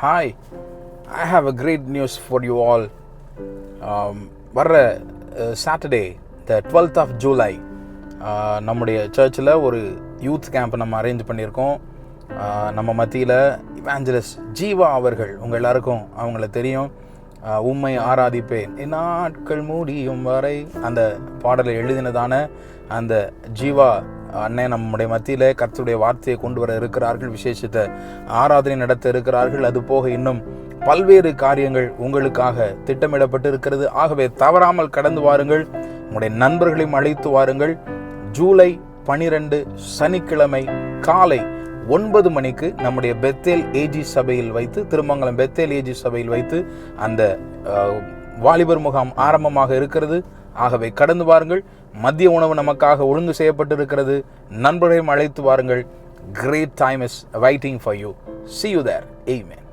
Hi, I have a great news for you all. வர்ற Saturday the 12th of July நம்முடைய சர்ச்சில் ஒரு youth camp நம்ம arrange பண்ணியிருக்கோம். நம்ம மத்தியில் இவாஞ்சலிஸ்ட் ஜீவா அவர்கள், உங்கள் எல்லாருக்கும் அவங்கள தெரியும். உம்மை ஆராதிப்பேன் நாட்கள் முடியும் வரை அந்த பாடலை எழுதினதான அந்த ஜீவா அண்ணன் நம்முடைய மத்தியில் கர்த்தருடைய வார்த்தையை கொண்டு வர இருக்கிறார்கள். விசேஷித்த ஆராதனை நடத்த இருக்கிறார்கள். அது போக இன்னும் பல்வேறு காரியங்கள் உங்களுக்காக திட்டமிடப்பட்டு இருக்கிறது. ஆகவே தவறாமல் கடந்து வாருங்கள். உங்களுடைய நண்பர்களையும் அழைத்து வாருங்கள். ஜூலை 12 சனிக்கிழமை காலை 9 மணிக்கு நம்முடைய பெத்தேல் ஏஜி சபையில் வைத்து, திருமங்கலம் பெத்தேல் ஏஜி சபையில் வைத்து அந்த வாலிபர் முகாம் ஆரம்பமாக இருக்கிறது. ஆகவே கடந்து வாருங்கள். மதிய உணவு நமக்காக ஒழுங்கு செய்யப்பட்டு இருக்கிறது. நண்பர்களையும் அழைத்து வாருங்கள். Great time is waiting for you. See you there. Amen.